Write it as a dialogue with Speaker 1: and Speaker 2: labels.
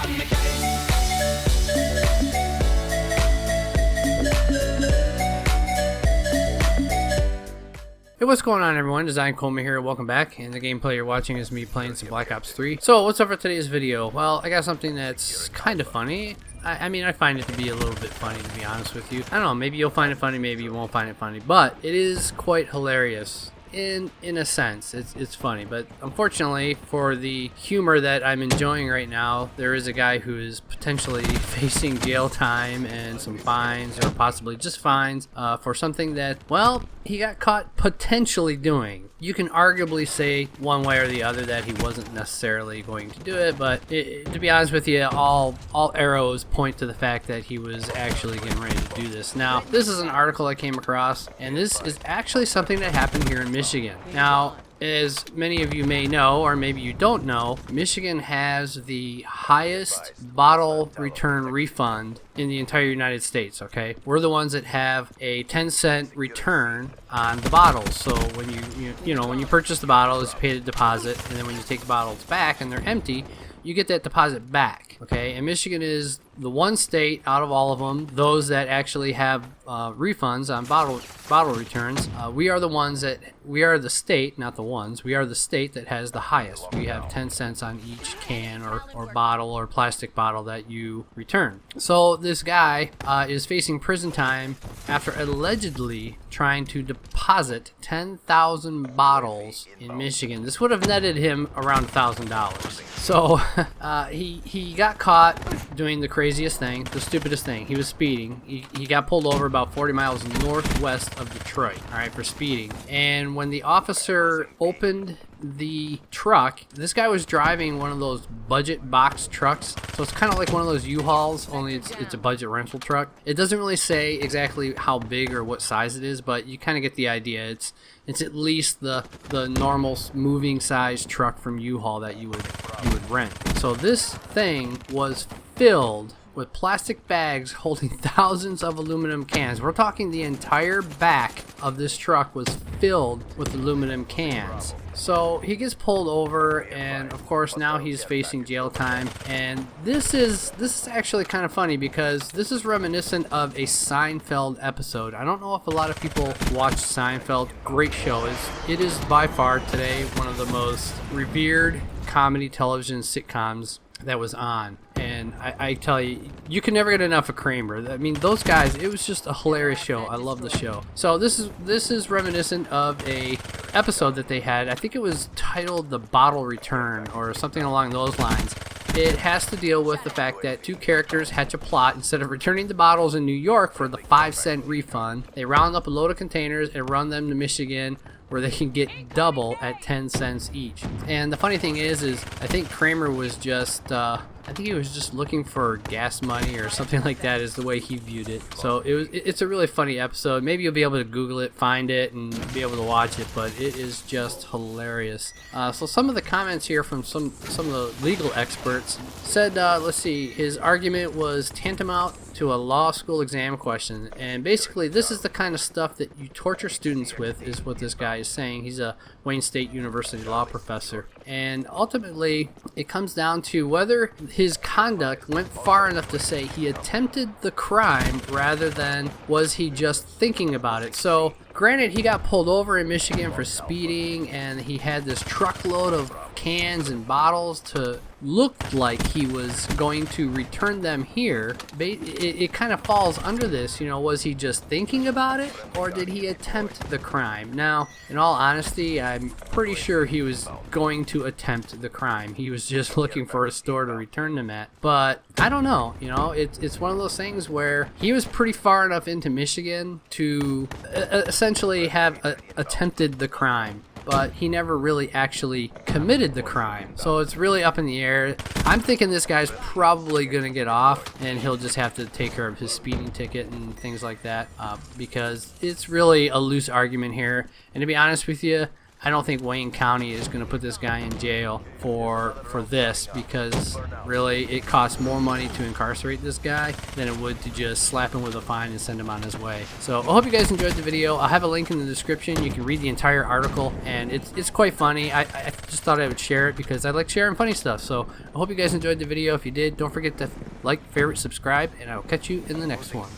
Speaker 1: Hey, what's going on everyone? Designedcoma here, welcome back, and the gameplay you're watching is me playing some Black Ops 3. So, what's up for today's video? Well, I got something that's kind of funny. I mean, I find it to be a little bit funny, to be honest with you. I don't know, maybe you'll find it funny, maybe you won't find it funny, but it is quite hilarious. In a sense, it's funny, but unfortunately for the humor that I'm enjoying right now, there is a guy who is potentially facing jail time and some fines, or possibly just fines, for something that, well, he got caught potentially doing. You can arguably say one way or the other that he wasn't necessarily going to do it, but to be honest with you, all arrows point to the fact that he was actually getting ready to do this. Now, this is an article I came across, and this is actually something that happened here in Michigan. Now, as many of you may know, or maybe you don't know, Michigan has the highest bottle return refund in the entire United States, okay? We're the ones that have a 10-cent return on the bottles. So when when you purchase the bottles, you pay the deposit, and then when you take the bottles back and they're empty, you get that deposit back, okay? And Michigan is the one state out of all of them, those that actually have refunds on bottle returns. We are the state, not the ones, we are the state that has the highest. We have 10 cents on each can or bottle or plastic bottle that you return. So this guy is facing prison time after allegedly trying to deposit 10,000 bottles in Michigan. This would have netted him around $1,000. So he got caught doing the craziest thing, the stupidest thing. He was speeding. He got pulled over about 40 miles northwest of Detroit, all right, for speeding. And when the officer opened the truck, this guy was driving one of those budget box trucks, so it's kind of like one of those U-Hauls, only it's a budget rental truck. It doesn't really say exactly how big or what size it is, but you kind of get the idea. It's at least the normal moving size truck from U-Haul that you would rent. So this thing was filled with plastic bags holding thousands of aluminum cans. We're talking the entire back of this truck was filled with aluminum cans. So he gets pulled over, and of course now he's facing jail time. And this is actually kind of funny because this is reminiscent of a Sienfeld episode. I don't know if a lot of people watch Sienfeld. Great show. It is by far today one of the most revered comedy television sitcoms that was on. And I tell you, you can never get enough of Kramer. I mean, those guys, it was just a hilarious show. I love the show. So this is reminiscent of a episode that they had. I think it was titled The Bottle Return or something along those lines. It has to deal with the fact that two characters hatch a plot. Instead of returning the bottles in New York for the 5-cent refund, they round up a load of containers and run them to Michigan, where they can get double at 10 cents each. And the funny thing is I think Kramer was just I think he was just looking for gas money or something like that, is the way he viewed it. So it's a really funny episode. Maybe you'll be able to Google it, find it, and be able to watch it, but it is just hilarious. So some of the comments here from some of the legal experts said, let's see, his argument was tantamount to a law school exam question, and basically this is the kind of stuff that you torture students with, is what this guy is saying. He's a Wayne State University law professor, and ultimately it comes down to whether his conduct went far enough to say he attempted the crime rather than was he just thinking about it. So granted, he got pulled over in Michigan for speeding, and he had this truckload of cans and bottles to look like he was going to return them here. It kind of falls under this, was he just thinking about it, or did he attempt the crime? Now, in all honesty, I'm pretty sure he was going to attempt the crime. He was just looking for a store to return them at. But I don't know, it's one of those things where he was pretty far enough into Michigan to essentially have attempted the crime, but he never really actually committed the crime. So it's really up in the air. I'm thinking this guy's probably going to get off, and he'll just have to take care of his speeding ticket and things like that, because it's really a loose argument here. And to be honest with you, I don't think Wayne County is going to put this guy in jail for this, because really it costs more money to incarcerate this guy than it would to just slap him with a fine and send him on his way. So I hope you guys enjoyed the video. I'll have a link in the description. You can read the entire article, and it's quite funny. I just thought I would share it because I like sharing funny stuff. So I hope you guys enjoyed the video. If you did, don't forget to like, favorite, subscribe, and I will catch you in the next one.